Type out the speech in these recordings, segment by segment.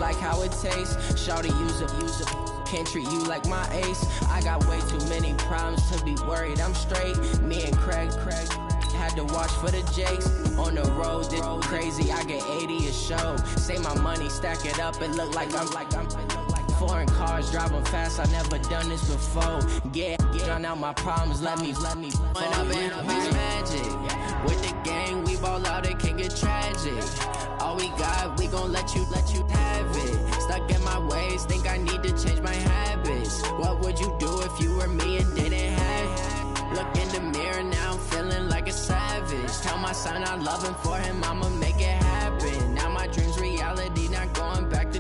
like how it tastes. Shawty, use it. Can't treat you like my ace. I got way too many problems to be worried. I'm straight. Me and Craig had to watch for the Jakes. On the road, this crazy. I get 80 a show. Say my money, stack it up. It look like I'm foreign cars driving fast. I never done this before. Drown out my problems. Let me. When I've been magic with the gang, we ball out. It can get tragic. All we got, we gon' let you have it. Stuck in my ways, think I need to change my habits. What would you do if you were me and didn't have it? Look in the mirror now, I'm feeling like a savage. Tell my son I love him, for him I'ma make it happen. Now my dream's reality, not going back to.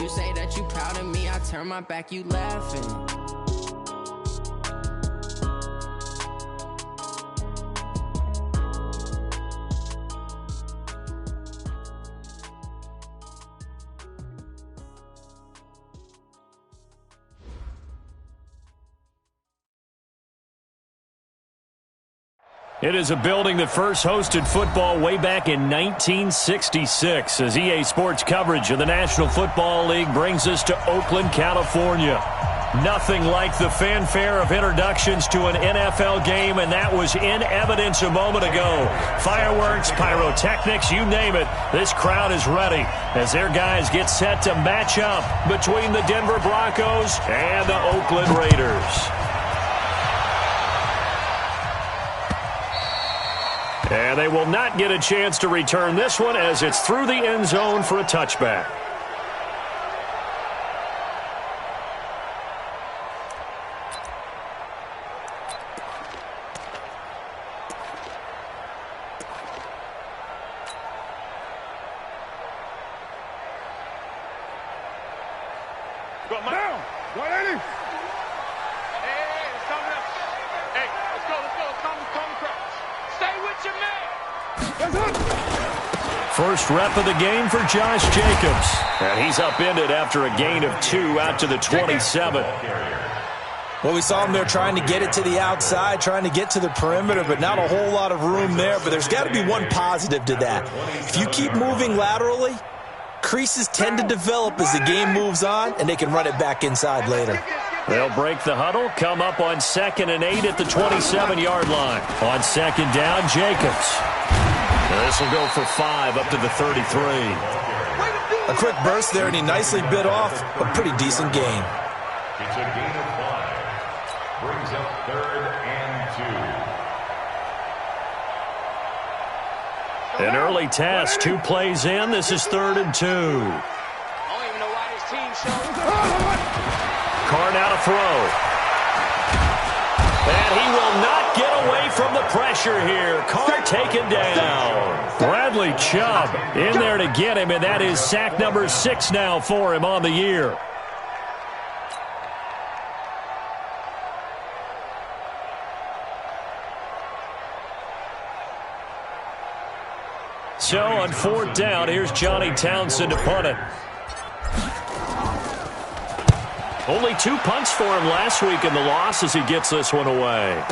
You say that you proud of me, I turn my back, you laughing. It is a building that first hosted football way back in 1966 as EA Sports coverage of the National Football League brings us to Oakland, California. Nothing like the fanfare of introductions to an NFL game, and that was in evidence a moment ago. Fireworks, pyrotechnics, you name it. This crowd is ready as their guys get set to match up between the Denver Broncos and the Oakland Raiders. And they will not get a chance to return this one as it's through the end zone for a touchback. Down! 180! Hey, it's coming up. Hey, let's go. Come crouch. Stay with your man. First rep of the game for Josh Jacobs. And he's upended after a gain of 2 out to the 27. Well, we saw him there trying to get it to the outside, trying to get to the perimeter, but not a whole lot of room there. But there's got to be one positive to that. If you keep moving laterally, creases tend to develop as the game moves on, and they can run it back inside later. They'll break the huddle, come up on 2nd and 8 at the 27-yard line. On 2nd down, Jacobs. This will go for 5 up to the 33. A quick burst there, and he nicely bit off a pretty decent gain. It's a gain of 5. Brings up 3rd and 2. An early test, 2 plays in. This is 3rd and 2. I don't even know why this team showed. Carr now to throw. And he will not get away from the pressure here. Carr taken down. Bradley Chubb in there to get him, and that is sack number 6 now for him on the year. So on 4th down, here's Johnny Townsend to punt it. Only 2 punts for him last week in the loss as he gets this one away.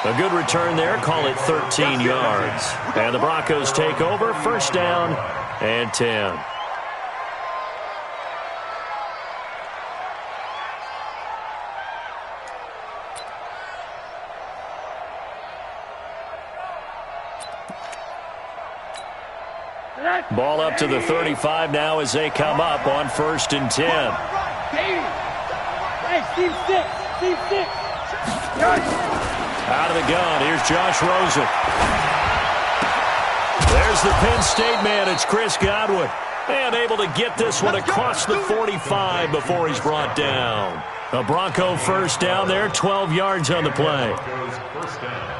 A good return there, call it 13 yards. And the Broncos take over, 1st down and 10. Ball up to the 35 now as they come up on 1st and 10. Hey, Steve 6. Out of the gun, here's Josh Rosen. There's the Penn State man, it's Chris Godwin. And able to get this one across the 45 before he's brought down. A Bronco 1st down there, 12 yards on the play. First down.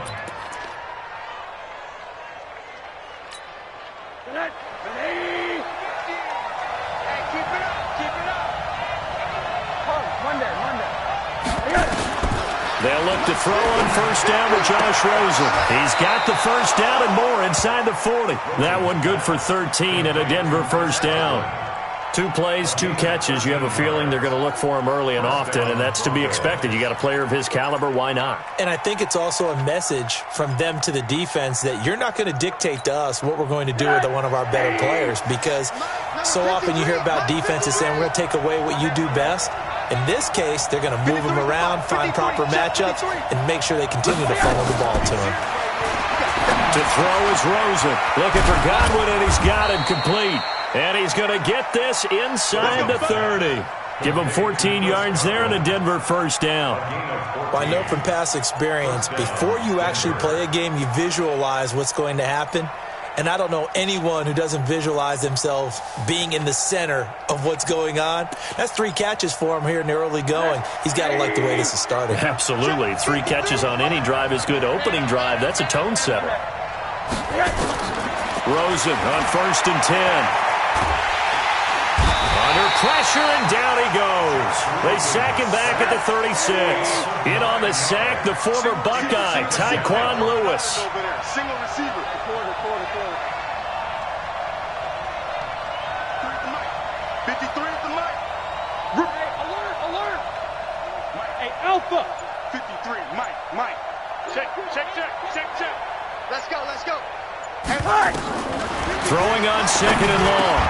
They'll look to throw on 1st down with Josh Rosen. He's got the 1st down and more inside the 40. That one good for 13 and a Denver 1st down. 2 plays, 2 catches. You have a feeling they're going to look for him early and often, and that's to be expected. You got a player of his caliber, why not? And I think it's also a message from them to the defense that you're not going to dictate to us what we're going to do with one of our better players, because so often you hear about defenses saying we're going to take away what you do best. In this case, they're going to move him around, find proper matchups, and make sure they continue to funnel the ball to him. To throw is Rosen. Looking for Godwin, and he's got it complete. And he's going to get this inside the 30. Give him 14 yards there and a Denver first down. Well, I know from past experience, before you actually play a game, you visualize what's going to happen. And I don't know anyone who doesn't visualize themselves being in the center of what's going on. That's 3 catches for him here in the early going. He's got to like the way this is starting. Absolutely. 3 catches on any drive is good. Opening drive, that's a tone setter. Rosen on 1st and 10. Under pressure, and down he goes. They sack him back at the 36. In on the sack, the former Buckeye, Tyquan Lewis. Single receiver. 53 at the mic. Hey, alert. Hey, Alpha. 53, Mike. Check. Let's go. And Throwing on 2nd and long.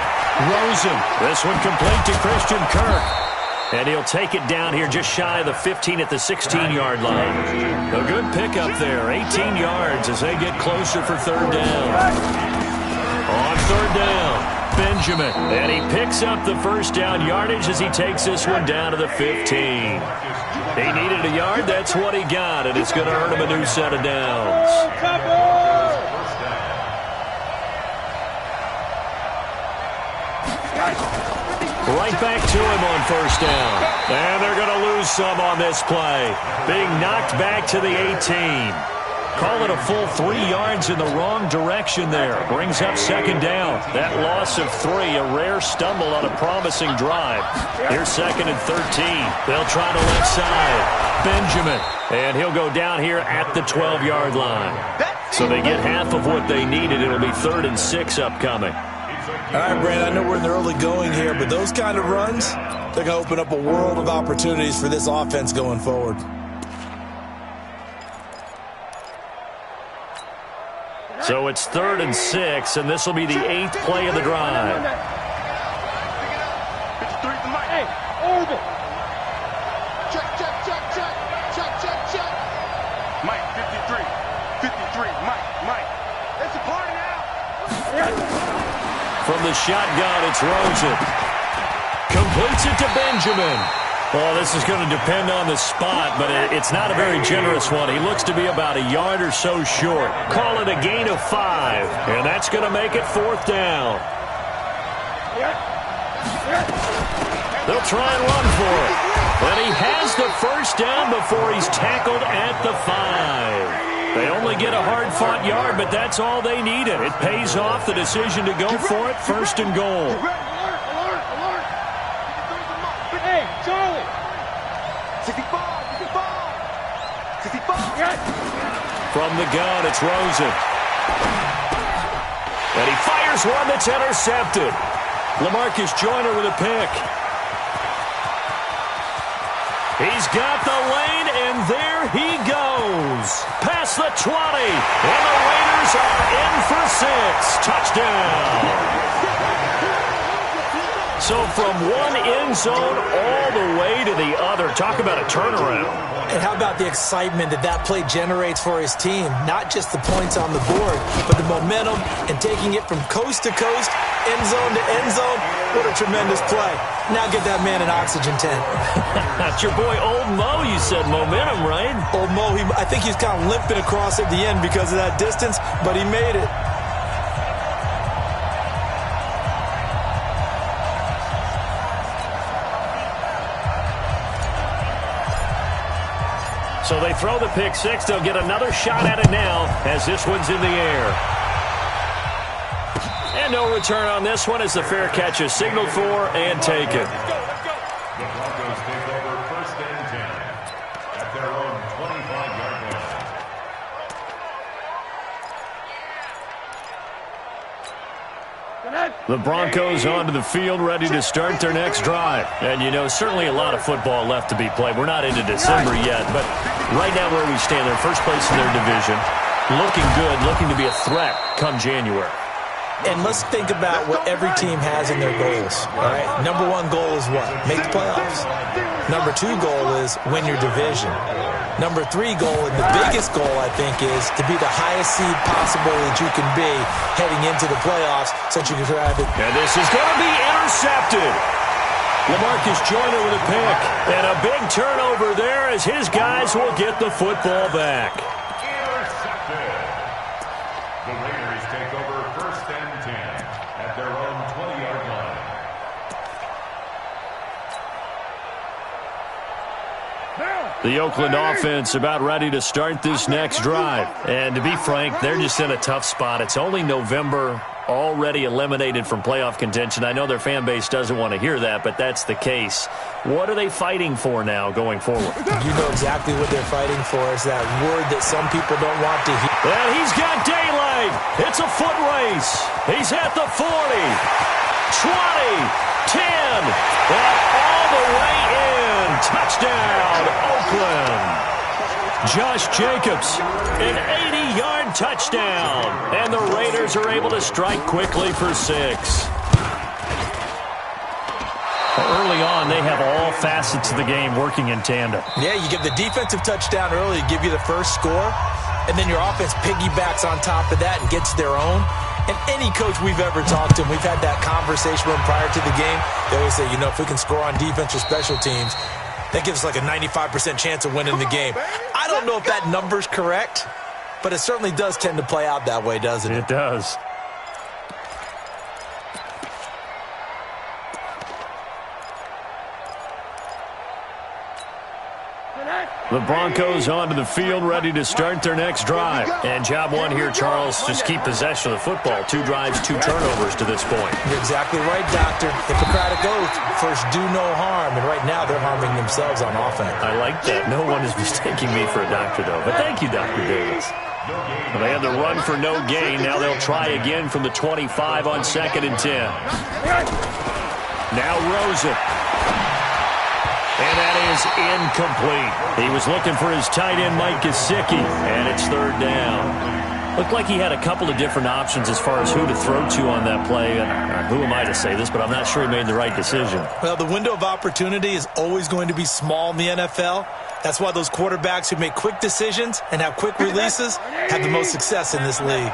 Rosen. This one complete to Christian Kirk. And he'll take it down here just shy of the 15 at the 16-yard line. A good pickup there. 18 yards as they get closer for 3rd down. On 3rd down, Benjamin. And he picks up the first down yardage as he takes this one down to the 15. He needed a yard. That's what he got. And it's going to earn him a new set of downs. Right back to him on 1st down. And they're going to lose some on this play. Being knocked back to the 18. Call it a full 3 yards in the wrong direction there. Brings up 2nd down. That loss of 3, a rare stumble on a promising drive. Here's 2nd and 13. They'll try to left side. Benjamin. And he'll go down here at the 12-yard line. So they get half of what they needed. It'll be 3rd and 6 upcoming. All right, Brandon, I know we're in the early going here, but those kind of runs, they're going to open up a world of opportunities for this offense going forward. So it's 3rd and 6, and this will be the 8th play of the drive. 53 at the mic. Hey, Orville. Check. Mike, 53, Mike. It's a party now. From the shotgun, it's Rosen. Completes it to Benjamin. Well, this is going to depend on the spot, but it's not a very generous one. He looks to be about a yard or so short. Call it a gain of 5, and that's going to make it 4th down. They'll try and run for it. And he has the first down before he's tackled at the 5. They only get a hard-fought yard, but that's all they needed. It pays off the decision to go for it, 1st and goal. Alert. Hey, Charlie. 65. From the gun, it's Rosen. And he fires one that's intercepted. LaMarcus Joyner with a pick. He's got the lane, and there he goes. Past the 20, and the Raiders are in for 6. Touchdown. So from one end zone all the way to the other. Talk about a turnaround. And how about the excitement that play generates for his team? Not just the points on the board, but the momentum and taking it from coast to coast, end zone to end zone. What a tremendous play. Now get that man an oxygen tent. That's your boy Old Mo. You said momentum, right? Old Mo, I think he's kind of limping across at the end because of that distance, but he made it. So they throw the pick 6. They'll get another shot at it now as this one's in the air. And no return on this one as the fair catch is signaled for and taken. The Broncos take over 1st and 10 at their own 25-yard line. The Broncos onto the field, ready to start their next drive. And, you know, certainly a lot of football left to be played. We're not into December yet, but right now where we stand, they're first place in their division. Looking good, looking to be a threat come January. And let's think about what every team has in their goals, all right? Number one goal is what? Make the playoffs. Number two goal is win your division. Number three goal, and the biggest goal, I think, is to be the highest seed possible that you can be heading into the playoffs so that you can drive it. And this is going to be intercepted. LaMarcus Joyner with a pick. And a big turnover there as his guys will get the football back. Intercepted. The Raiders take over first and 10 at their own 20-yard line. The Oakland offense about ready to start this next drive. And to be frank, they're just in a tough spot. It's only November, already eliminated from playoff contention. I know their fan base doesn't want to hear that, but that's the case. What are they fighting for now going forward? You know exactly what they're fighting for. Is that word that some people don't want to hear. And he's got daylight. It's a foot race. He's at the 40, 20, 10, and all the way in. Touchdown, Oakland. Josh Jacobs, an 80-yard touchdown. And the Raiders are able to strike quickly for 6. Early on, they have all facets of the game working in tandem. Yeah, you give the defensive touchdown early, give you the first score, and then your offense piggybacks on top of that and gets their own. And any coach we've ever talked to, and we've had that conversation with them prior to the game, they always say, you know, if we can score on defense or special teams, that gives us like a 95% chance of winning the game. I don't know if that number's correct, but it certainly does tend to play out that way, doesn't it? It does. The Broncos onto the field, ready to start their next drive. And job one here, Charles, just keep possession of the football. 2 drives, 2 turnovers to this point. You're exactly right, Doctor. Hippocratic oath, first do no harm. And right now they're harming themselves on offense. I like that. No one is mistaking me for a doctor, though. But thank you, Dr. Davis. Well, they had the run for no gain. Now they'll try again from the 25 on 2nd and 10. Now Rosen. And that is incomplete. He was looking for his tight end, Mike Gesicki, and it's 3rd down. Looked like he had a couple of different options as far as who to throw to on that play. Who am I to say this, but I'm not sure he made the right decision. Well, the window of opportunity is always going to be small in the NFL. That's why those quarterbacks who make quick decisions and have quick releases have the most success in this league.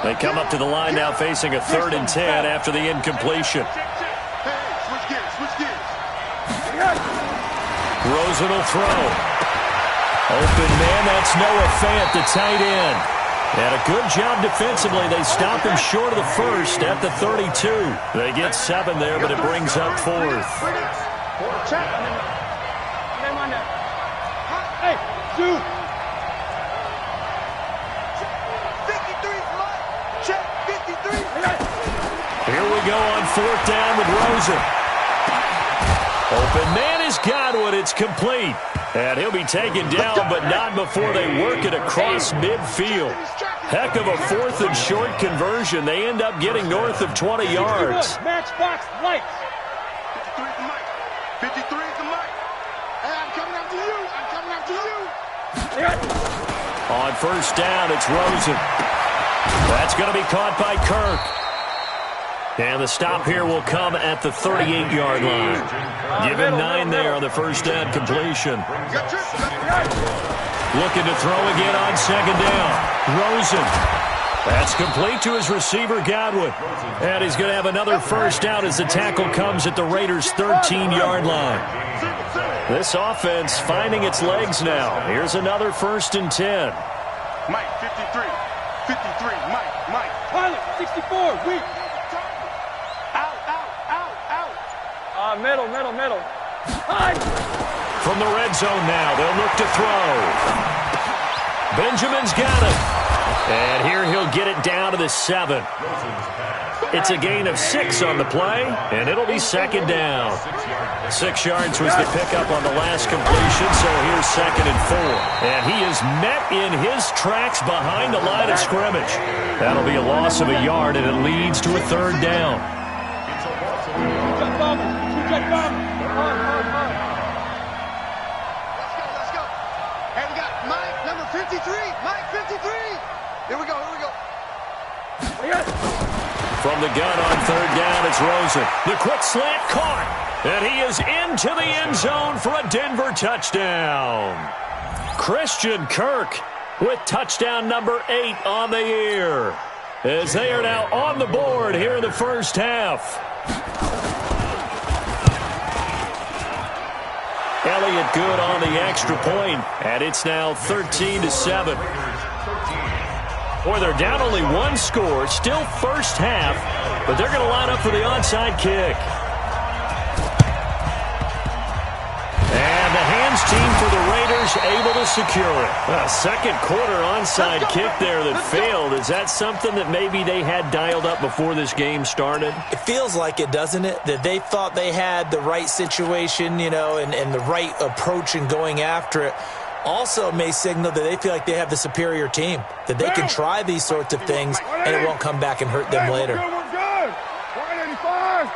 They come up to the line now facing a 3rd and 10 after the incompletion. Rosen will throw. Open man, that's Noah Fant, the tight end. And a good job defensively. They stop him short of the first at the 32. They get 7 there, but it brings up 4th. Here we go on 4th down with Rosen. Open man is Godwin. It's complete. And he'll be taken down, but not before they work it across midfield. Heck of a 4th and short conversion. They end up getting north of 20 yards. Matchbox lights. 53 is the mic. 53 is the mic. Hey, I'm coming after you. I'm coming after you. On 1st down, it's Rosen. That's going to be caught by Kirk. And the stop here will come at the 38-yard line. Give him 9 there on the 1st down completion. Looking to throw again on 2nd down. Rosen. That's complete to his receiver, Godwin. And he's going to have another 1st down as the tackle comes at the Raiders' 13-yard line. This offense finding its legs now. Here's another 1st and 10. Mike, 53. 53, Mike. Pilot, 64, weak. Middle. From the red zone now, they'll look to throw. Benjamin's got it. And here he'll get it down to the 7. It's a gain of 6 on the play, and it'll be second down. 6 yards was the pickup on the last completion, so here's second and 4. And he is met in his tracks behind the line of scrimmage. That'll be a loss of a yard, and it leads to a third down. Let's go. Hey, we got Mike, number 53. Mike, 53. Here we go. From the gun on third down, it's Rosen. The quick slant caught, and he is into the end zone for a Denver touchdown. Christian Kirk with touchdown number 8 on the year, as they are now on the board here in the first half. Elliott good on the extra point, and it's now 13-7. Boy, they're down only 1 score, still first half, but they're going to line up for the onside kick. And the hands team for the Raiders able to secure it. A second quarter onside kick there that failed. Is that something that maybe they had dialed up before this game started? It feels like it, doesn't it? That they thought they had the right situation, and the right approach in going after it. Also may signal that they feel like they have the superior team, that they can try these sorts of things and it won't come back and hurt them later. We're good. 185.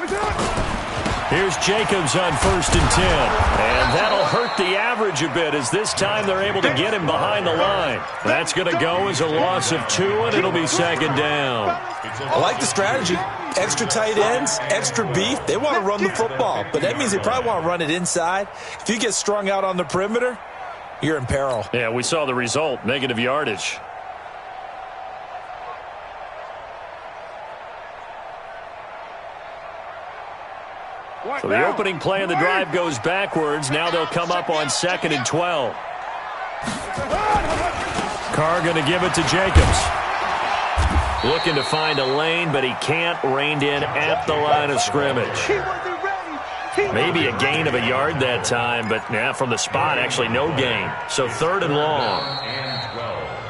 We're good. Here's Jacobs on 1st and 10. And that'll hurt the average a bit, as this time they're able to get him behind the line. That's going to go as a loss of 2, and it'll be second down. I like the strategy. Extra tight ends, extra beef. They want to run the football, but that means they probably want to run it inside. If you get strung out on the perimeter, you're in peril. Yeah, we saw the result, negative yardage. So the opening play of the drive goes backwards. Now they'll come up on 2nd and 12. Carr going to give it to Jacobs. Looking to find a lane, but he can't. Reined in at the line of scrimmage. Maybe a gain of a yard that time, but from the spot, actually no gain. So 3rd and long.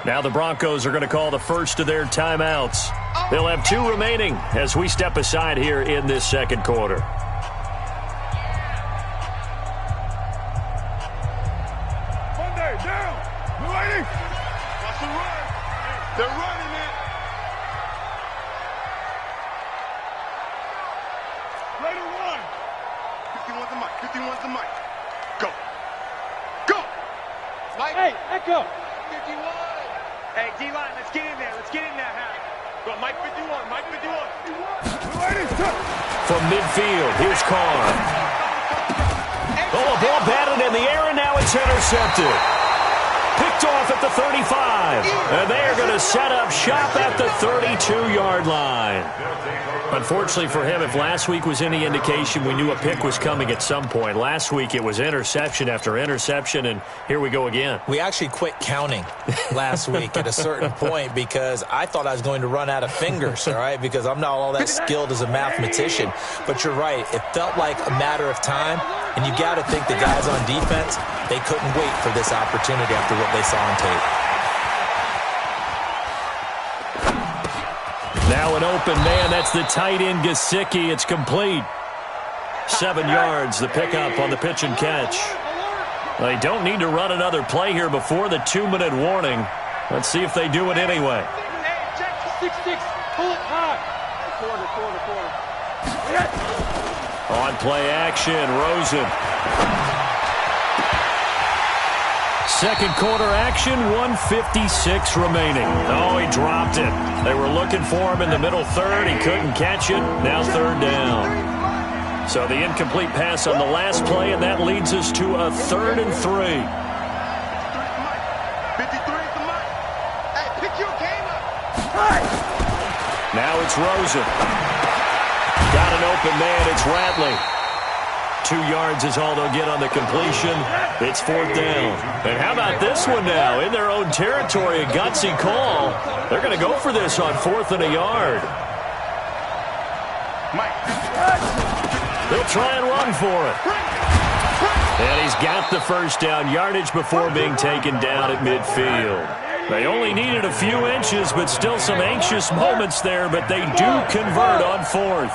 Now the Broncos are going to call the first of their timeouts. They'll have 2 remaining as we step aside here in this second quarter. They're running it. Later one. 51's the mic. 51's the mic. Go. Go. Mike. Hey, echo. 51. Hey, D-line, let's get in there. Let's get in there, Harry. Go, Mike 51. Mike 51. From midfield, here's Carr. Oh, a ball batted in the air, and now it's intercepted. Picked off at the 35, and they are going to set up shop at the 32-yard line. Unfortunately for him, if last week was any indication, we knew a pick was coming at some point. Last week it was interception after interception, and here we go again. We actually quit counting last week at a certain point because I thought I was going to run out of fingers, all right, because I'm not all that skilled as a mathematician. But you're right. It felt like a matter of time, and you got to think the guys on defense, they couldn't wait for this opportunity after what they saw on tape. Now an open man. That's the tight end, Gesicki. It's complete. 7 yards, the pickup on the pitch and catch. They don't need to run another play here before the 2-minute warning. Let's see if they do it anyway. 6-6, pull it high. Quarter. On play action, Rosen. Second quarter action, 1:56 remaining. Oh, he dropped it. They were looking for him in the middle third. He couldn't catch it. Now 3rd down. So the incomplete pass on the last play, and that leads us to a 3rd and 3. 53's the mic. Hey, pick your game up. Now it's Rosen. Got an open man. It's Ratley. 2 yards is all they'll get on the completion. It's 4th down. And how about this one now? In their own territory, a gutsy call. They're going to go for this on 4th and a yard. They'll try and run for it. And he's got the first down yardage before being taken down at midfield. They only needed a few inches, but still some anxious moments there, but they do convert on fourth.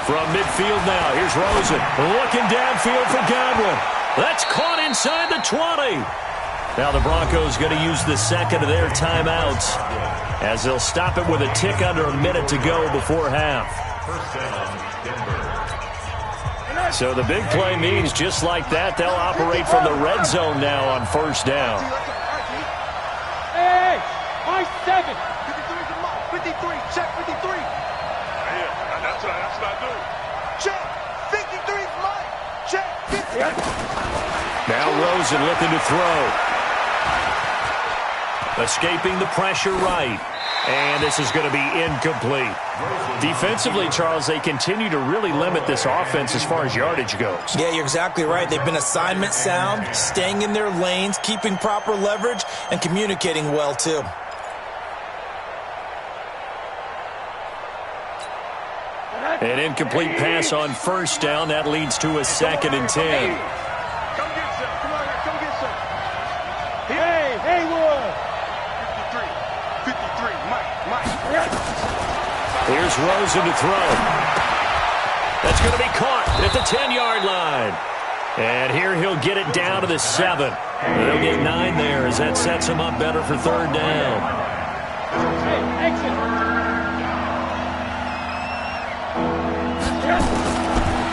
From midfield now, here's Rosen. Looking downfield for Godwin. That's caught inside the 20. Now the Broncos going to use the second of their timeouts as they'll stop it with a tick under a minute to go before half. So the big play means just like that, they'll operate from the red zone now on first down. Hey, my 7. 53 is a mark. 53, check 53. Yeah, that's what I do. Check. 53 is mine. Check. 50. Now Rosen looking to throw. Escaping the pressure right. And this is going to be incomplete. Defensively, Charles, they continue to really limit this offense as far as yardage goes. Yeah, you're exactly right. They've been assignment sound, staying in their lanes, keeping proper leverage, and communicating well, too. An incomplete pass on first down. That leads to a 2nd and 10. Come get some. Come on, come get some. Hey, Haywood. 53, Mike. Here's Rosen to throw. That's going to be caught at the 10-yard line. And here he'll get it down to the 7. They'll get 9 there as that sets him up better for third down. Hey, exit.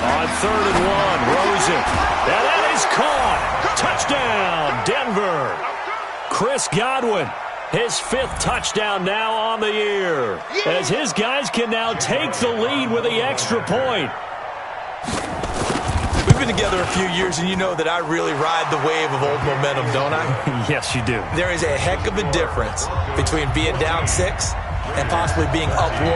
On 3rd and 1, Rosen. And that is caught. Touchdown, Denver. Chris Godwin, his 5th touchdown now on the year, as his guys can now take the lead with the extra point. We've been together a few years, and you know that I really ride the wave of old momentum, don't I? Yes, you do. There is a heck of a difference between being down 6 and possibly being up 1.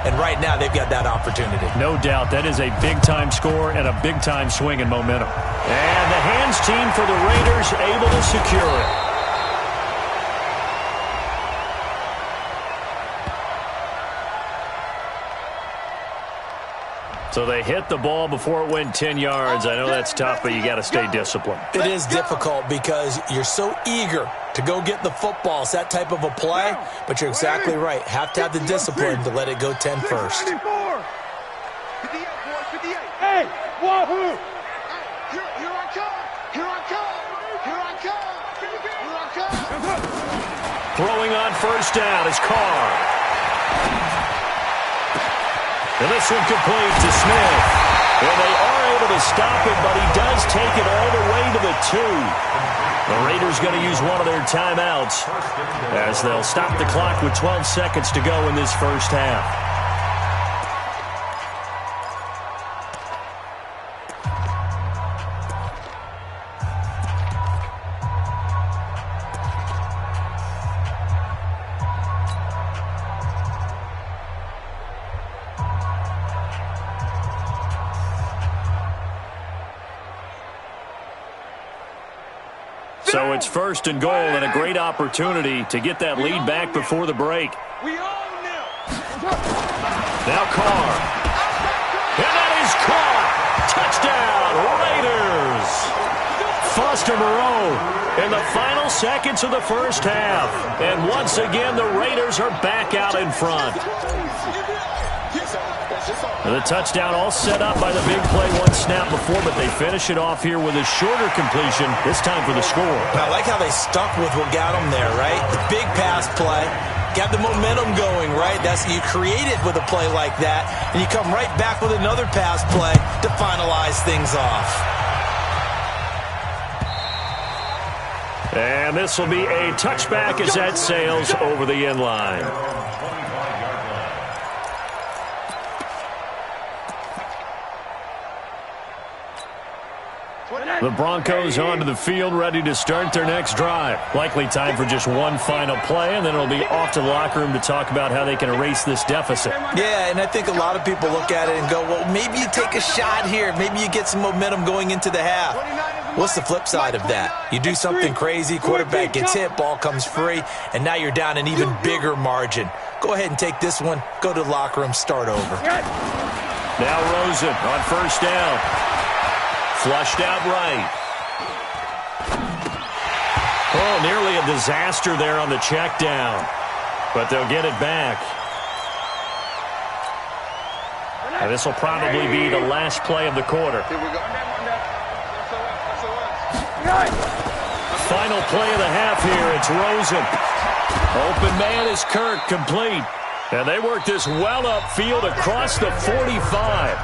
And right now, they've got that opportunity. No doubt. That is a big-time score and a big-time swing in momentum. And the hands team for the Raiders able to secure it. So they hit the ball before it went 10 yards. I know that's tough, but you got to stay disciplined. It is difficult because you're so eager to go get the football. It's that type of a play, but you're exactly right. Have to have the discipline to let it go 10 first. 54. 58, boys, 58. Hey, wahoo! Here I come. Here I come. Here I come. Here I come. Throwing on first down is Carr. And this one complete to Smith. Well, they are able to stop it, but he does take it all the way to the 2. The Raiders going to use one of their timeouts as they'll stop the clock with 12 seconds to go in this first half. So it's 1st and goal and a great opportunity to get that lead back before the break. We own them. Now Carr. And that is caught. Touchdown, Raiders. Foster Moreau in the final seconds of the first half. And once again, the Raiders are back out in front. The touchdown all set up by the big play one snap before, but they finish it off here with a shorter completion, this time for the score. I like how they stuck with what got them there, right? The big pass play, got the momentum going, right? You create it with a play like that, and you come right back with another pass play to finalize things off. And this will be a touchback as that sails over the end line. The Broncos onto the field, ready to start their next drive. Likely time for just one final play, and then it'll be off to the locker room to talk about how they can erase this deficit. Yeah, and I think a lot of people look at it and go, well, maybe you take a shot here. Maybe you get some momentum going into the half. What's the flip side of that? You do something crazy, quarterback gets hit, ball comes free, and now you're down an even bigger margin. Go ahead and take this one, go to the locker room, start over. Now Rosen on first down. Flushed out right. Oh, nearly of disaster there on the check down. But they'll get it back. And this will probably be the last play of the quarter. Here we go. Final play of the half here. It's Rosen. Open man is Kirk, complete. And they work this well upfield across the 45.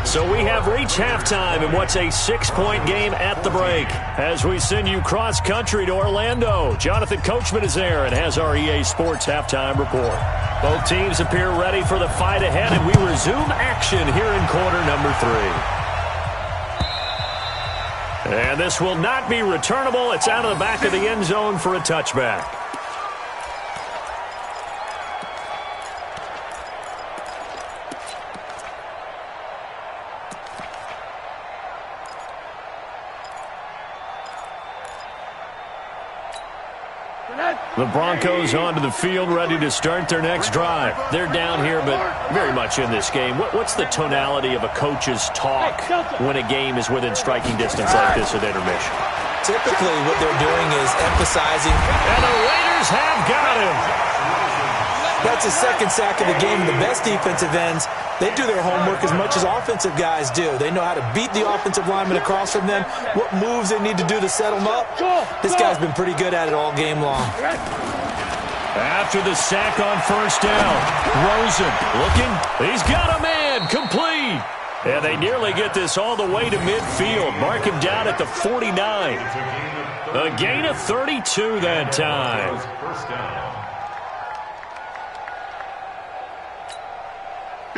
So we have reached halftime in what's a 6-point game at the break. As we send you cross-country to Orlando, Jonathan Coachman is there and has our EA Sports halftime report. Both teams appear ready for the fight ahead, and we resume action here in quarter number 3. And this will not be returnable. It's out of the back of the end zone for a touchback. The Broncos onto the field, ready to start their next drive. They're down here, but very much in this game. What's the tonality of a coach's talk when a game is within striking distance like this at intermission? Typically, what they're doing is emphasizing. And the Raiders have got him. That's his second sack of the game. The best defensive ends, they do their homework as much as offensive guys do. They know how to beat the offensive lineman across from them, what moves they need to do to set them up. This guy's been pretty good at it all game long. After the sack on first down, Rosen looking. He's got a man, complete. And they nearly get this all the way to midfield. Mark him down at the 49. A gain of 32 that time.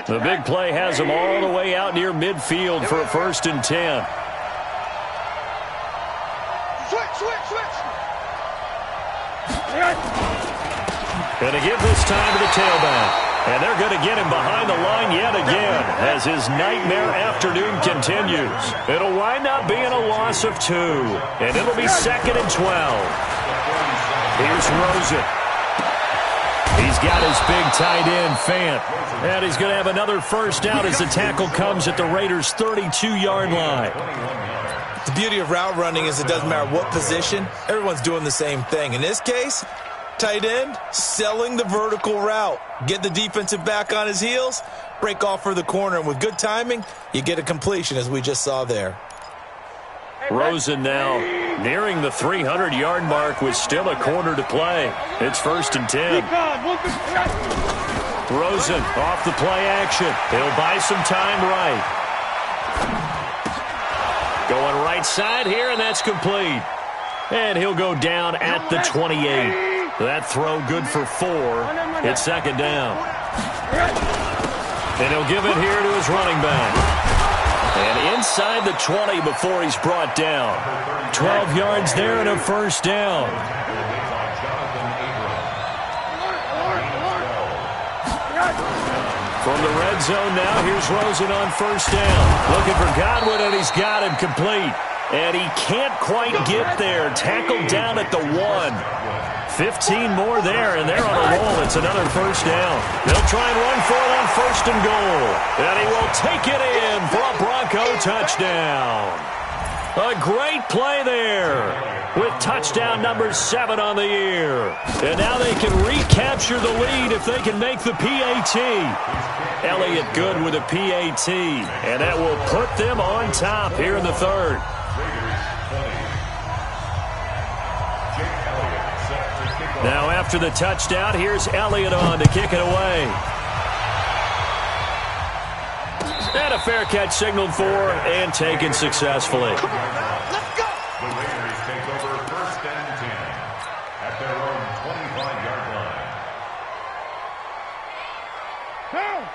The big play has them all the way out near midfield for a 1st and 10. Switch. Going to give this time to the tailback. And they're going to get him behind the line yet again as his nightmare afternoon continues. It'll wind up being a loss of 2. And it'll be 2nd and 12. Here's Rosen. He's got his big tight end, Fant. And he's going to have another first down as the tackle comes at the Raiders' 32-yard line. The beauty of route running is it doesn't matter what position, everyone's doing the same thing. In this case, tight end, selling the vertical route. Get the defensive back on his heels, break off for the corner, and with good timing, you get a completion as we just saw there. Rosen now nearing the 300-yard mark with still a quarter to play. It's 1st and 10. Rosen off the play action. He'll buy some time right. Going right side here, and that's complete. And he'll go down at the 28. That throw good for 4. It's 2nd down. And he'll give it here to his running back. And inside the 20 before he's brought down. 12 yards there and a first down. From the red zone now, here's Rosen on first down. Looking for Godwin, and he's got him complete. And he can't quite get there. Tackled down at the 1. 15 more there, and they're on a roll. It's another first down. They'll try and run for it on 1st and goal. And he will take it in for a Bronco touchdown. A great play there with touchdown number 7 on the year. And now they can recapture the lead if they can make the PAT. Elliott good with a PAT. And that will put them on top here in the 3rd. Now after the touchdown, here's Elliott on to kick it away. And a fair catch signaled for and taken successfully. Come on now, let's go. The Raiders take over 1st and 10 at their own 25-yard line.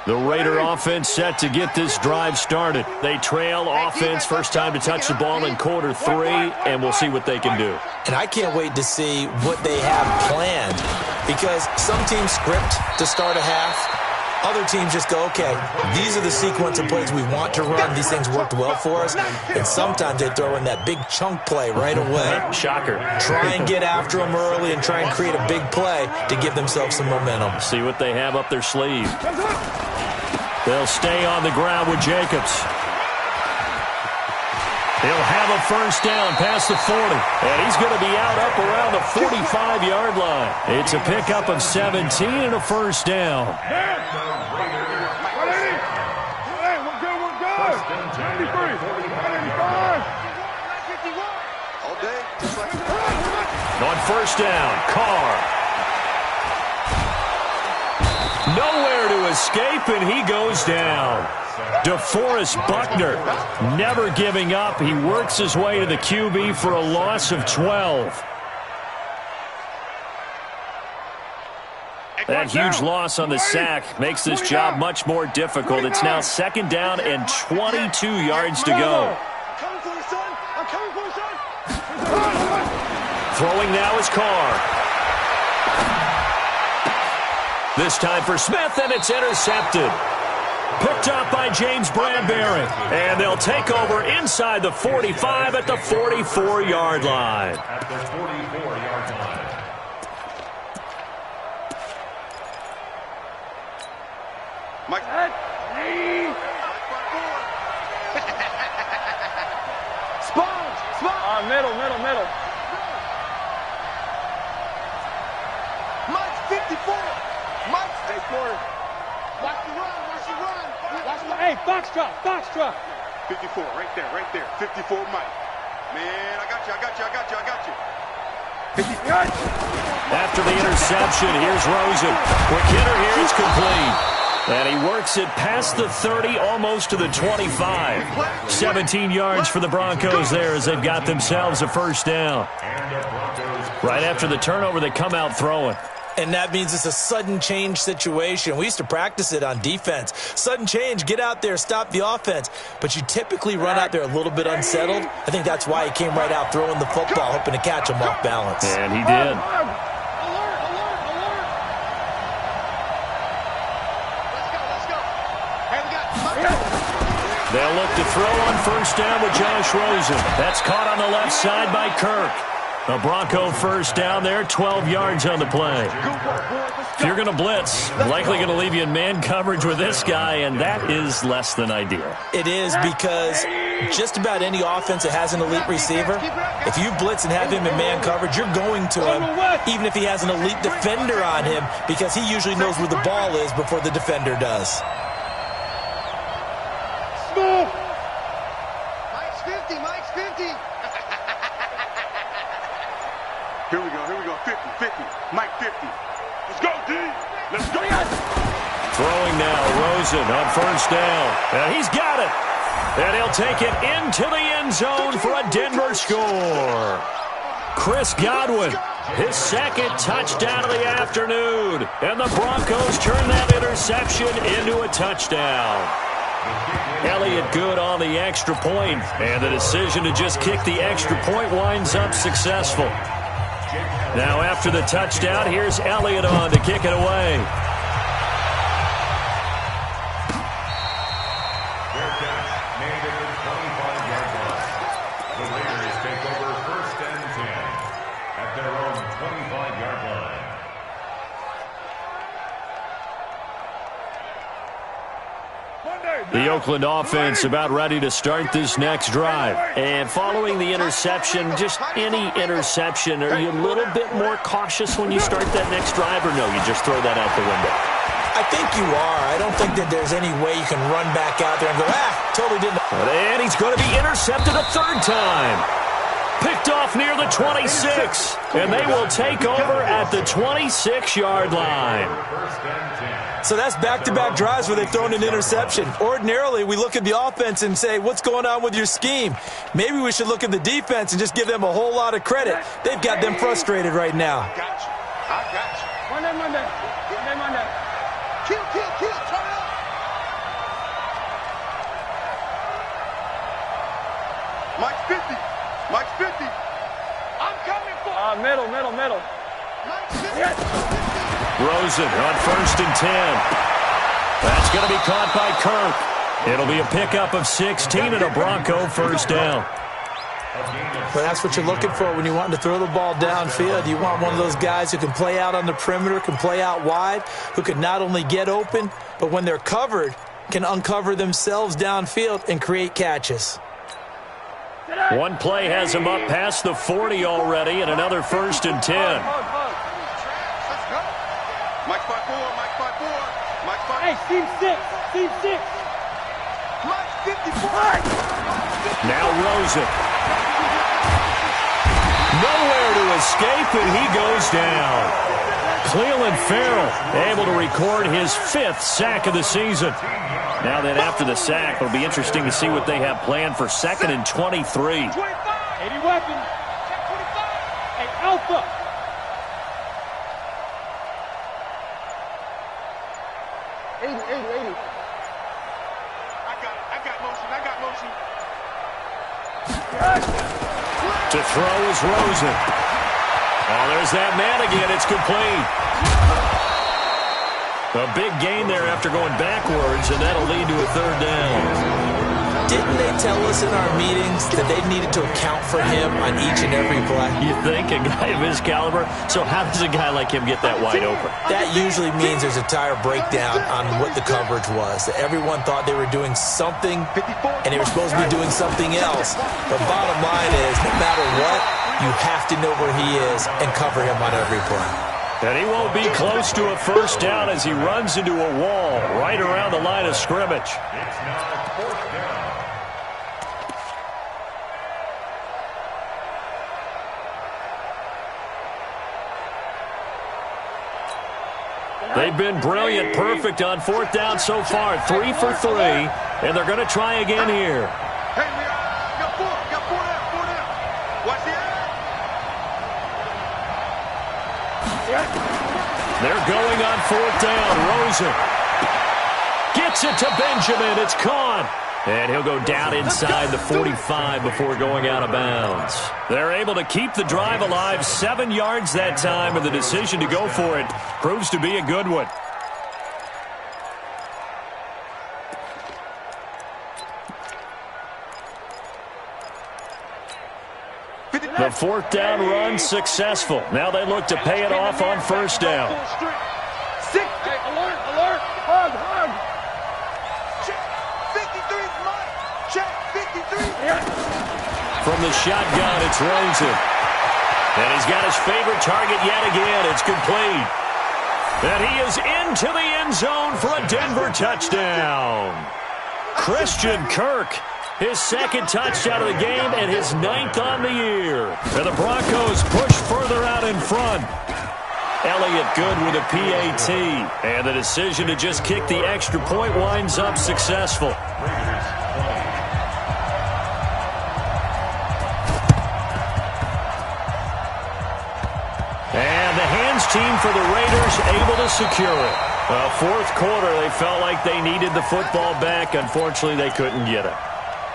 The Raider offense set to get this drive started. They trail offense, first time to touch the ball in quarter 3, and we'll see what they can do. And I can't wait to see what they have planned, because some teams script to start a half. Other teams just go, okay, these are the sequence of plays we want to run. These things worked well for us. And sometimes they throw in that big chunk play right away. Shocker. Try and get after them early and try and create a big play to give themselves some momentum. See what they have up their sleeve. They'll stay on the ground with Jacobs. He'll have a first down past the 40. And he's going to be out up around the 45-yard line. It's a pickup of 17 and a first down. Hey, we're good. 93, 95. All day, just like On first down, Carr. Nowhere to escape, and he goes down. DeForest Buckner never giving up. He works his way to the QB for a loss of 12. That huge loss on the sack makes this job much more difficult. It's now second down and 22 yards to go. Throwing now is Carr. This time for Smith, and it's intercepted. Picked up by James Bradbury. And they'll take over inside the 45 at the 44-yard line. At the 44-yard line. Mike. Sponge. Middle. Mike's 54. Mike's 54. Watch the run. Hey, Foxtrot. 54, right there. 54, Mike. Man, I got you. 50. After the interception, here's Rosen. Quick hitter here is complete. And he works it past the 30, almost to the 25. 17 yards for the Broncos there as they've got themselves a first down. Right after the turnover, they come out throwing. And that means it's a sudden change situation. We used to practice it on defense. Sudden change, get out there, stop the offense. But you typically run out there a little bit unsettled. I think that's why he came right out throwing the football, hoping to catch him off balance. And he did. They'll look to throw on first down with Josh Rosen. That's caught on the left side by Kirk. A Bronco first down there, 12 yards on the play. If you're going to blitz, likely going to leave you in man coverage with this guy, and that is less than ideal. It is, because just about any offense that has an elite receiver, if you blitz and have him in man coverage, you're going to him, even if he has an elite defender on him, because he usually knows where the ball is before the defender does. Mike's 50. Here we go. 50. Mike 50. Let's go, D. Let's go. Throwing now, Rosen on first down. And he's got it. And he'll take it into the end zone for a Denver score. Chris Godwin, his second touchdown of the afternoon. And the Broncos turn that interception into a touchdown. Elliott good on the extra point, and the decision to just kick the extra point winds up successful. Now after the touchdown, here's Elliott on to kick it away. Their catch made at the 25-yard line. The Raiders take over first and 10 at their own 25-yard line. The Oakland offense about ready to start this next drive. And following the interception, just any interception, are you a little bit more cautious when you start that next drive, or no, you just throw that out the window? I think you are. I don't think that there's any way you can run back out there and go, totally didn't. And he's going to be intercepted a third time. Picked off near the 26. And they will take over at the 26-yard line. So that's back-to-back drives where they've thrown an interception. Ordinarily, we look at the offense and say, what's going on with your scheme? Maybe we should look at the defense and just give them a whole lot of credit. They've got them frustrated right now. I got you. Monday. Kill. Turn it up. Mike's 50. I'm coming for middle. Mike's 50. Rosen on first and 10. That's going to be caught by Kirk. It'll be a pickup of 16 and a Bronco first down. But that's what you're looking for when you want to throw the ball downfield. You want one of those guys who can play out on the perimeter, can play out wide, who can not only get open, but when they're covered, can uncover themselves downfield and create catches. Get One play has him up past the 40 already, and another 1st and 10. Mike 5-4, Mike 5-4, Mike 5. Hey, team 6, team 6. Mike 54. Now Rosen. Nowhere to escape, and he goes down. Cleveland Farrell able to record his 5th sack of the season. Now then, after the sack, it'll be interesting to see what they have planned for 2nd and 23. 80 weapons. Hey, Alpha. To throw is Rosen. Oh, there's that man again. It's complete. A big gain there after going backwards, and that'll lead to a 3rd down. Didn't they tell us in our meetings that they needed to account for him on each and every play? You think? A guy of his caliber? So how does a guy like him get that wide open? That usually means there's a tire breakdown on what the coverage was. That everyone thought they were doing something, and they were supposed to be doing something else. But bottom line is, no matter what, you have to know where he is and cover him on every play. And he won't be close to a 1st down as he runs into a wall right around the line of scrimmage. It's now 4th down. They've been brilliant, perfect on 4th down so far. 3 for 3, and they're going to try again here. Hey, we got 4 down. Watch the eye. They're going on 4th down. Rosen gets it to Benjamin. It's caught. And he'll go down inside the 45 before going out of bounds. They're able to keep the drive alive, 7 yards that time, and the decision to go for it proves to be a good one. The 4th down run successful. Now they look to pay it off on 1st down. Hey, alert. Hug. Check. 53's Mike. Check. 53. From the shotgun, it's Rosen. And he's got his favorite target yet again. It's complete. And he is into the end zone for a Denver touchdown. Christian Kirk, his 2nd touchdown of the game and his 9th on the year. And the Broncos push further out in front. Elliott good with a PAT. And the decision to just kick the extra point winds up successful. And the hands team for the Raiders able to secure it. 4th quarter, they felt like they needed the football back. Unfortunately, they couldn't get it.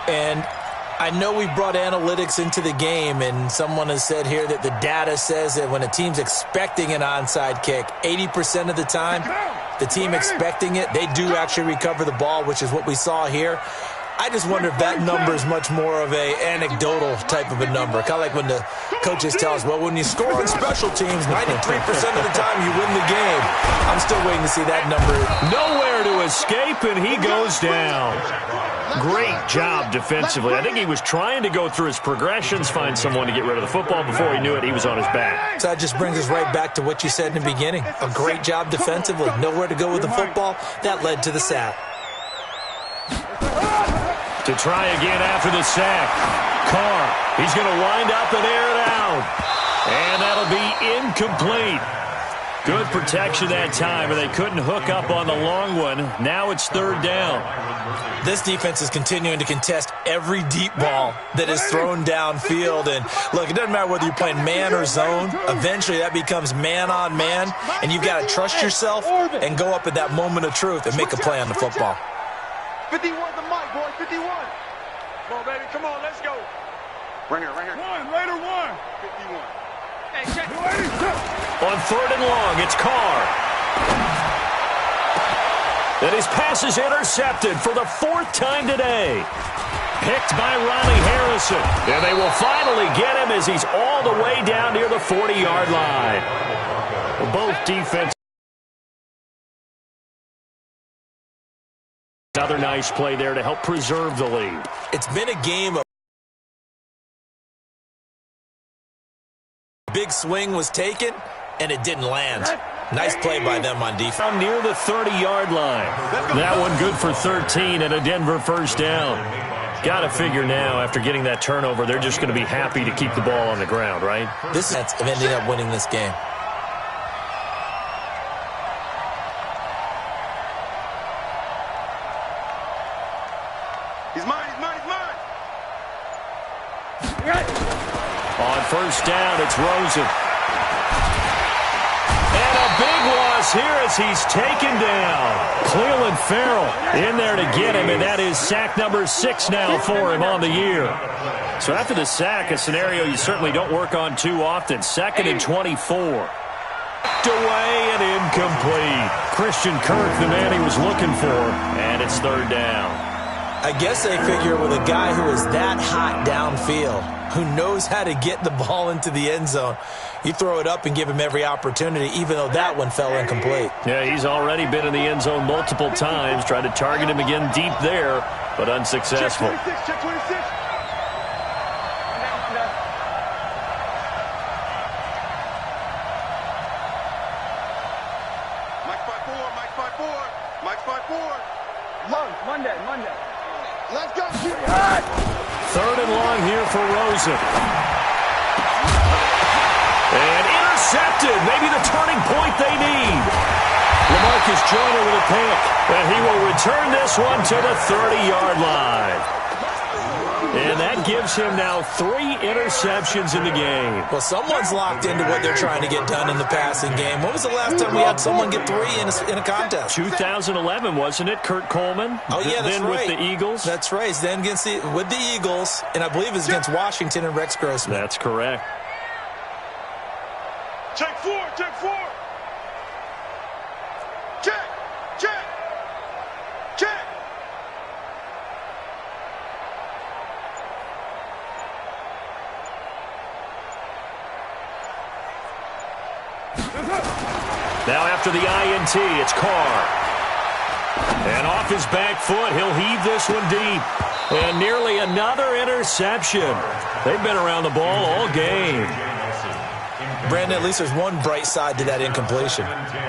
And I know we brought analytics into the game, and someone has said here that the data says that when a team's expecting an onside kick, 80% of the time, the team expecting it, they do actually recover the ball, which is what we saw here. I just wonder if that number is much more of a anecdotal type of a number. Kind of like when the coaches tell us, well, when you score on special teams, 93% of the time you win the game. I'm still waiting to see that number. Nowhere to escape, and he goes down. Great job defensively. I think he was trying to go through his progressions, find someone to get rid of the football. Before he knew it, he was on his back. So that just brings us right back to what you said in the beginning. A great job defensively. Nowhere to go with the football. That led to the sack. To try again after the sack. Carr, he's going to wind up and air it out. And that'll be incomplete. Good protection that time, and they couldn't hook up on the long one. Now it's 3rd down. This defense is continuing to contest every deep ball that is thrown downfield. And, look, it doesn't matter whether you're playing man or zone. Eventually that becomes man on man, and you've got to trust yourself and go up at that moment of truth and make a play on the football. 51 the mic, boy. 51. Come on, baby. Come on. Let's go. Right here. Raider 1. 51. Hey, check. On 3rd and long, it's Carr. And his pass is intercepted for the 4th time today. Picked by Ronnie Harrison. And they will finally get him as he's all the way down near the 40-yard line. Both defense. Another nice play there to help preserve the lead. It's been a game of big swing was taken, and it didn't land. Nice play by them on defense. Near the 30-yard line. That one good for 13 and a Denver first down. Got to figure now, after getting that turnover, they're just going to be happy to keep the ball on the ground, right? This is ending up winning this game. He's mine, he's mine, he's mine. On first down, it's Rosen. And a big loss here as he's taken down. Cleveland Farrell in there to get him, and that is sack number 6 now for him on the year. So after the sack, a scenario you certainly don't work on too often. 2nd and 24. Away and incomplete. Christian Kirk, the man he was looking for, and it's 3rd down. I guess they figure with a guy who is that hot downfield, who knows how to get the ball into the end zone, you throw it up and give him every opportunity, even though that one fell incomplete. Yeah, he's already been in the end zone multiple times, tried to target him again deep there, but unsuccessful. Check 26, check 26. Mike 5-4, Mike 5-4, Mike 5-4. Monday. Let's go, Jimmy. 3rd and long here for Rosen. And intercepted. Maybe the turning point they need. LaMarcus Joyner with a pick. And he will return this one to the 30-yard line. And that gives him now 3 interceptions in the game. Well, someone's locked into what they're trying to get done in the passing game. When was the last time we had someone get 3 in a contest? 2011, wasn't it? Kurt Coleman? Oh, yeah, that's then right. with the Eagles? That's right. Then with the Eagles, and I believe it's against Washington and Rex Grossman. That's correct. Check 4, check 4. Check. Now after the INT, it's Carr. And off his back foot, he'll heave this one deep. And nearly another interception. They've been around the ball all game. Brandon, at least there's one bright side to that incompletion.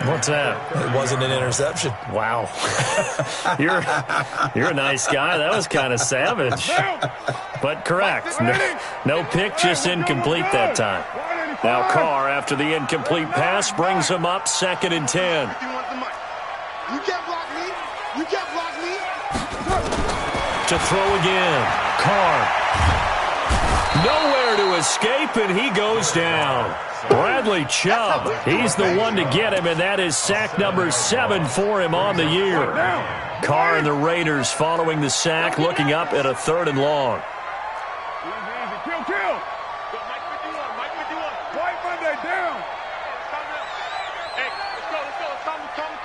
What's that? It wasn't an interception. Wow. You're a nice guy. That was kind of savage. But correct. No pick, just incomplete that time. Now Carr, after the incomplete pass, brings him up 2nd and 10. You can't block me. You can't block me. To throw again. Carr. Nowhere to escape, and he goes down. Bradley Chubb, he's the one to get him, and that is sack number 7 for him on the year. Carr and the Raiders following the sack, looking up at a 3rd and long. Kill. Mike 51. White Monday down. Hey, let's go. It's time to cut.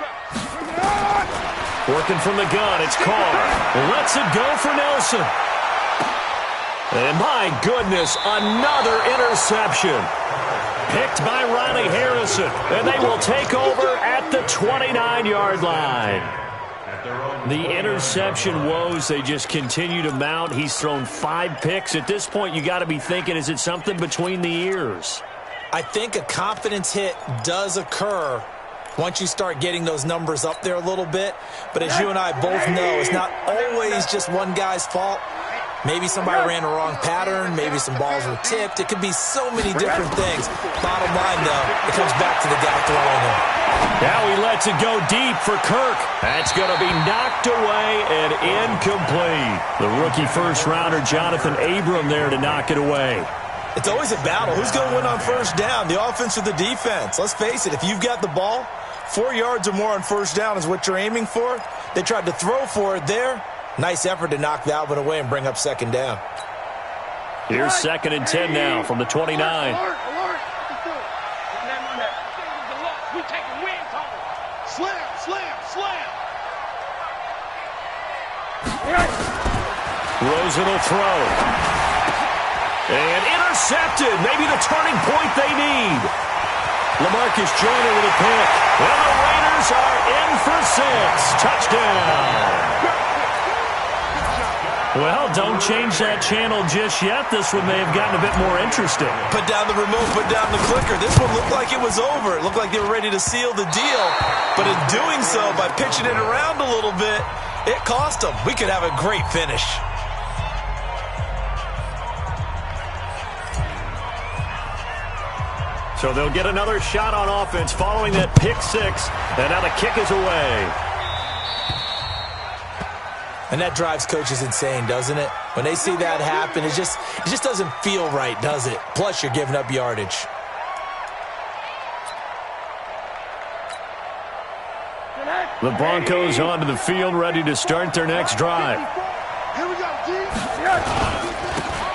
Working from the gun, it's Carr. Lets it go for Nelson. And my goodness, another interception. Picked by Riley Harrison. And they will take over at the 29-yard line. The interception woes, they just continue to mount. He's thrown 5 picks. At this point, you got to be thinking, is it something between the ears? I think a confidence hit does occur once you start getting those numbers up there a little bit. But as you and I both know, it's not always just one guy's fault. Maybe somebody ran a wrong pattern. Maybe some balls were tipped. It could be so many different things. Bottom line, though, it comes back to the guy throwing it. Now he lets it go deep for Kirk. That's going to be knocked away and incomplete. The rookie first-rounder, Jonathan Abram, there to knock it away. It's always a battle. Who's going to win on first down, the offense or the defense? Let's face it, if you've got the ball, 4 yards or more on first down is what you're aiming for. They tried to throw for it there. Nice effort to knock that one away and bring up 2nd down. Here's 2nd and 10 now from the 29. Alert. We taking wins home. Slam. Rosen will throw. And intercepted. Maybe the turning point they need. LaMarcus Joyner with a pick. And the Raiders are in for 6. Touchdown. Well, don't change that channel just yet. This one may have gotten a bit more interesting. Put down the remote, put down the clicker. This one looked like it was over. It looked like they were ready to seal the deal. But in doing so, by pitching it around a little bit, it cost them. We could have a great finish. So they'll get another shot on offense following that pick six. And now the kick is away. And that drives coaches insane, doesn't it? When they see that happen, it just doesn't feel right, does it? Plus, you're giving up yardage. The Broncos onto the field, ready to start their next drive. Here we go, G.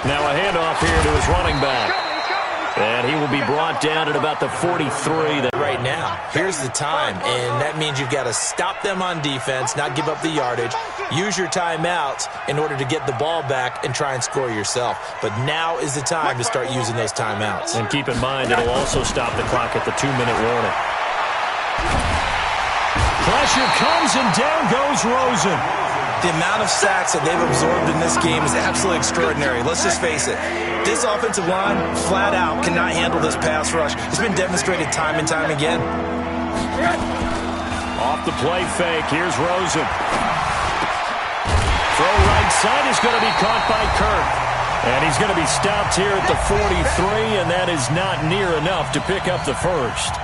Now a handoff here to his running back. And he will be brought down at about the 43. Right now, here's the time, and that means you've got to stop them on defense, not give up the yardage, use your timeouts in order to get the ball back and try and score yourself. But now is the time to start using those timeouts. And keep in mind, it'll also stop the clock at the 2-minute warning. Pressure comes, and down goes Rosen. The amount of sacks that they've absorbed in this game is absolutely extraordinary. Let's just face it. This offensive line, flat out, cannot handle this pass rush. It's been demonstrated time and time again. Off the play fake, here's Rosen. Throw right side is going to be caught by Kirk. And he's going to be stopped here at the 43, and that is not near enough to pick up the first.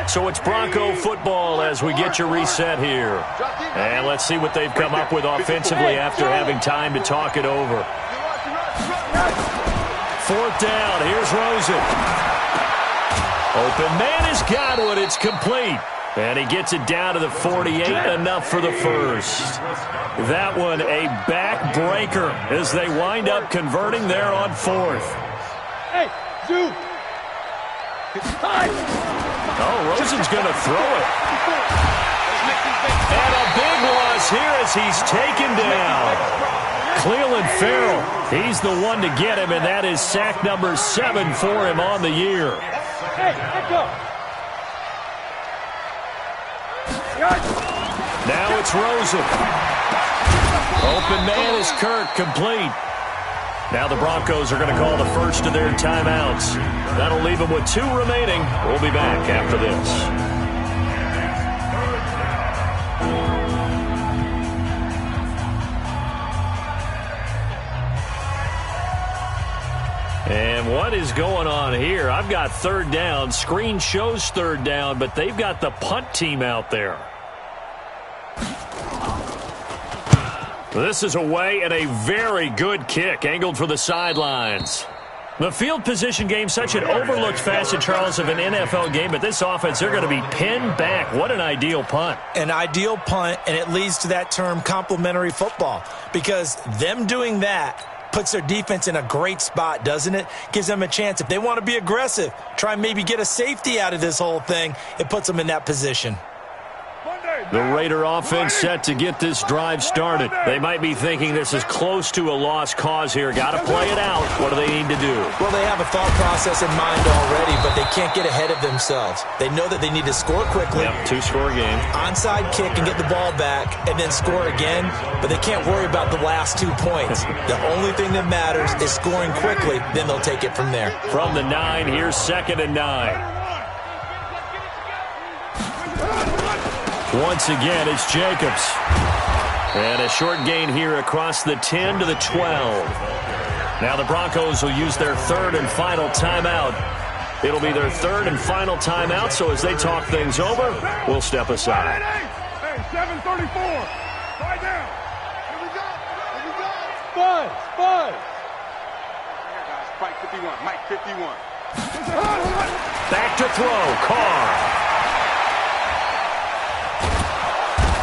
So it's Bronco football as we get you reset here. And let's see what they've come up with offensively after having time to talk it over. Fourth down, here's Rosen. Open man has got one, it's complete. And he gets it down to the 48, enough for the first. That one a backbreaker as they wind up converting there on fourth. Hey, Zoo. Oh, Rosen's going to throw it. And a big loss here as he's taken down. Cleveland Farrell, he's the one to get him, and that is sack number 7 for him on the year. Hey, let go. Now it's Rosen. Open man is Kirk, complete. Now the Broncos are going to call the first of their timeouts. That'll leave them with 2 remaining. We'll be back after this. And what is going on here? I've got third down. Screen shows third down, but they've got the punt team out there. This is away and a very good kick angled for the sidelines. The field position game, such an overlooked facet, Charles, of an NFL game, but this offense, they're going to be pinned back. What an ideal punt. An ideal punt, and it leads to that term complementary football, because them doing that puts their defense in a great spot, doesn't it? Gives them a chance. If they want to be aggressive, try and maybe get a safety out of this whole thing, it puts them in that position. The Raider offense set to get this drive started. They might be thinking this is close to a lost cause here. Got to play it out. What do they need to do? Well, they have a thought process in mind already, but they can't get ahead of themselves. They know that they need to score quickly. Yep, 2-score game. Onside kick and get the ball back and then score again, but they can't worry about the last 2 points. The only thing that matters is scoring quickly, then they'll take it from there. From the 9, here's 2nd and 9. Once again, it's Jacobs. And a short gain here across the 10 to the 12. Now the Broncos will use their 3rd and final timeout. It'll be their 3rd and final timeout, so as they talk things over, we'll step aside. Hey, 7:34. Right down. Here we go. Here we go. Spud. Here, guys. Mike 51. Mike 51. Back to throw. Carr.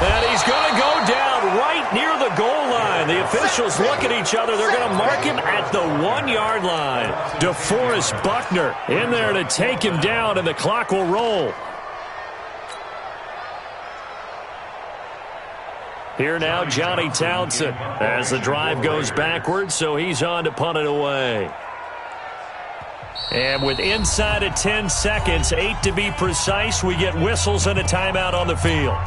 And he's going to go down right near the goal line. The officials look at each other. They're going to mark him at the 1-yard line. DeForest Buckner in there to take him down, and the clock will roll. Here now, Johnny Townsend, as the drive goes backwards, so he's on to punt it away. And with inside of 10 seconds, 8 to be precise, we get whistles and a timeout on the field.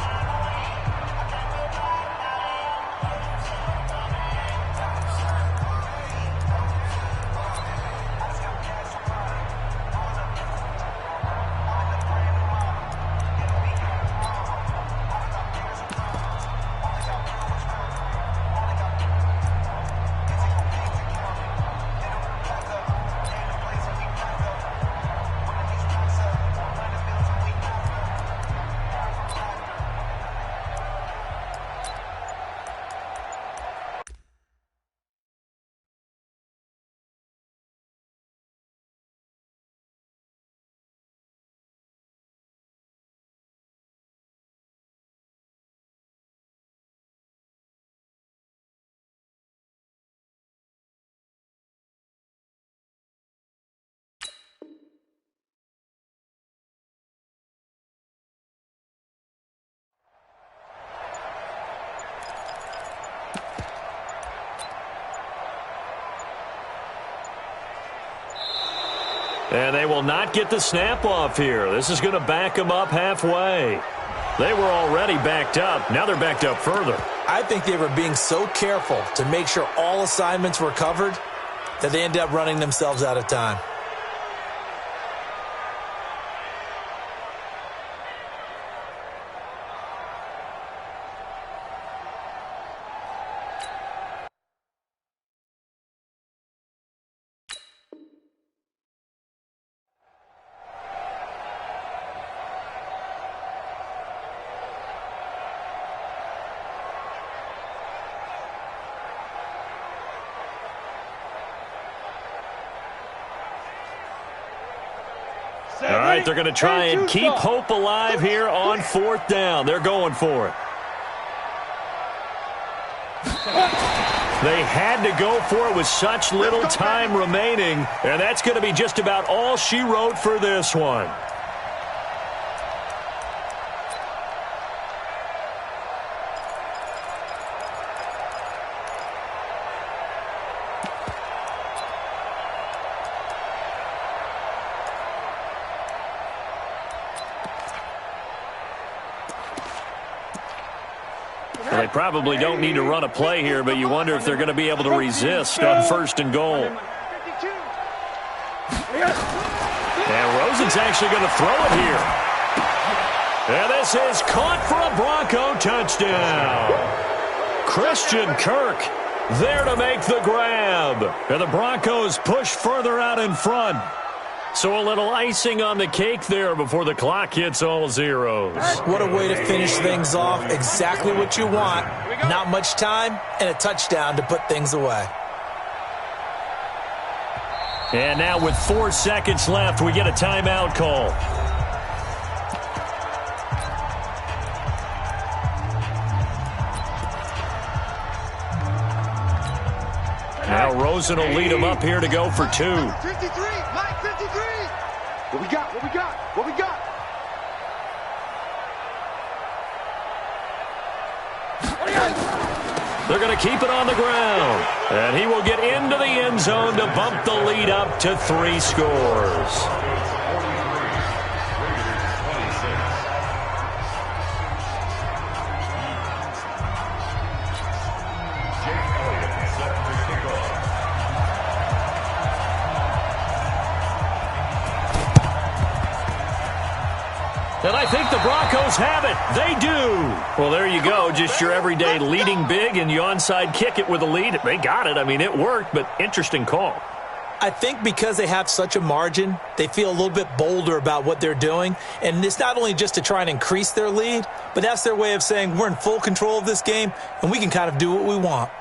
And they will not get the snap off here. This is going to back them up halfway. They were already backed up. Now they're backed up further. I think they were being so careful to make sure all assignments were covered that they ended up running themselves out of time. All right, they're going to try and keep hope alive here on 4th down. They're going for it. They had to go for it with such little time remaining, and that's going to be just about all she wrote for this one. They probably don't need to run a play here, but you wonder if they're going to be able to resist on 1st and goal. And Rosen's actually going to throw it here. And this is caught for a Bronco touchdown. Christian Kirk there to make the grab. And the Broncos push further out in front. So a little icing on the cake there before the clock hits all zeros. What a way to finish things off. Exactly what you want. Not much time and a touchdown to put things away. And now with 4 seconds left, we get a timeout call. Now Rosen will lead him up here to go for 2. 53, Mike 53. What we got? What we got? What we got? They're going to keep it on the ground. And he will get into the end zone to bump the lead up to 3 scores. And I think the Broncos have it. They do. Well, there you go. Just your everyday leading big, and you onside kick it with a lead. They got it. I mean, it worked, but interesting call. I think because they have such a margin, they feel a little bit bolder about what they're doing. And it's not only just to try and increase their lead, but that's their way of saying we're in full control of this game, and we can kind of do what we want.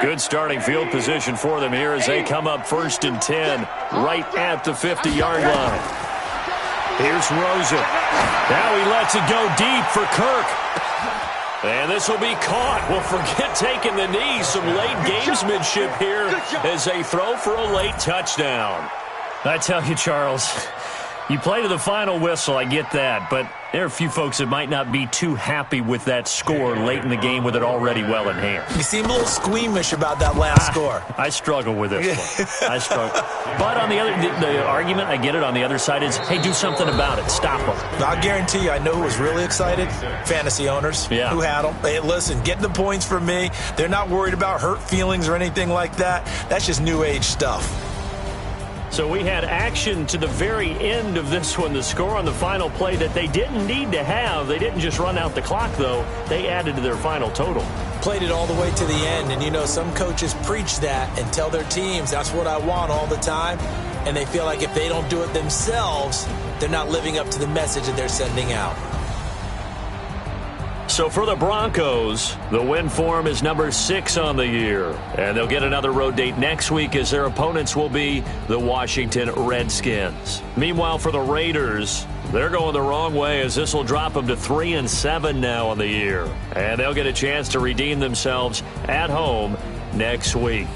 Good starting field position for them here as they come up 1st and 10 right at the 50-yard line. Here's Rosen. Now he lets it go deep for Kirk. And this will be caught. Well, forget taking the knee. Some late gamesmanship here as they throw for a late touchdown. I tell you, Charles, you play to the final whistle, I get that, but there are a few folks that might not be too happy with that score late in the game with it already well in hand. You seem a little squeamish about that last score. I struggle with this one. I struggle. But on the argument, I get it, on the other side is, hey, do something about it. Stop them. I guarantee you, I know who was really excited. Fantasy owners who had them. Hey, listen, getting the points from me. They're not worried about hurt feelings or anything like that. That's just new age stuff. So we had action to the very end of this one. The score on the final play that they didn't need to have. They didn't just run out the clock, though. They added to their final total. Played it all the way to the end. And, you know, some coaches preach that and tell their teams, that's what I want all the time. And they feel like if they don't do it themselves, they're not living up to the message that they're sending out. So for the Broncos, the win form is number 6 on the year. And they'll get another road date next week as their opponents will be the Washington Redskins. Meanwhile, for the Raiders, they're going the wrong way as this will drop them to 3-7 now on the year. And they'll get a chance to redeem themselves at home next week.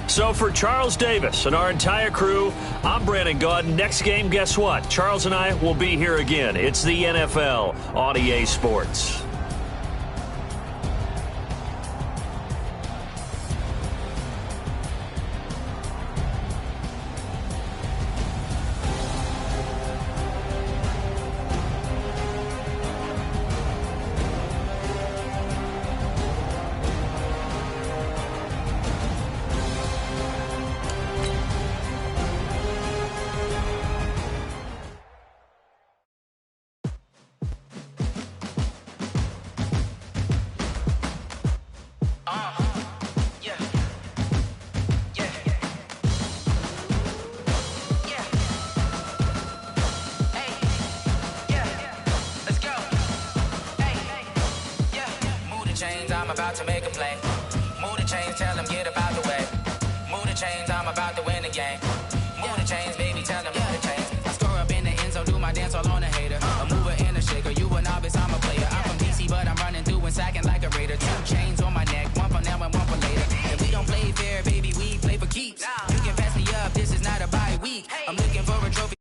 So for Charles Davis and our entire crew, I'm Brandon Gaudin. Next game, guess what? Charles and I will be here again. It's the NFL on EA Sports. I'm about to make a play. Move the chains, tell them get about the way. Move the chains, I'm about to win the game. Move the chains, baby, tell them move the chains. I score up in the end zone, do my dance all on a hater. A mover and a shaker, you a novice, I'm a player. I'm from DC, but I'm running through and sacking like a raider. 2 chains on my neck, one for now and one for later. And we don't play fair, baby, we play for keeps. You can pass me up, this is not a bye week. I'm looking for a trophy.